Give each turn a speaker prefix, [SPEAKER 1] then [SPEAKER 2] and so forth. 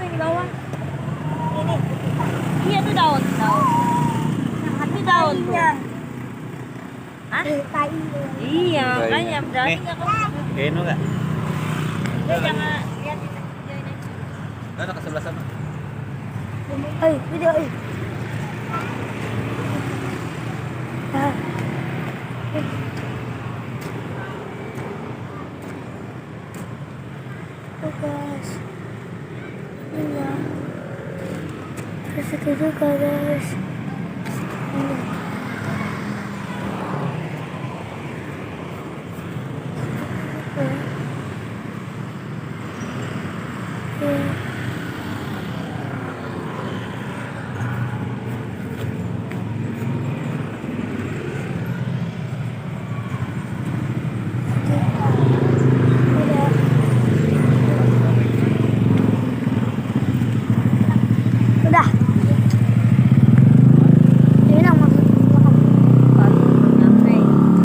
[SPEAKER 1] yang di bawah.
[SPEAKER 2] Ini.
[SPEAKER 1] Iya tuh daun. Itu daun tuh. Hah?
[SPEAKER 2] Tainya.
[SPEAKER 1] Iya,
[SPEAKER 3] Tainya.
[SPEAKER 1] makanya berarti
[SPEAKER 3] Nih.
[SPEAKER 1] nggak kamu.
[SPEAKER 3] Kayaknya enggak.
[SPEAKER 1] Dia jangan lihat di videoin aja.
[SPEAKER 3] Ada ke sebelah sana.
[SPEAKER 2] Video. Nah. Oh guys. Ini ya. Terus itu juga guys. Ini.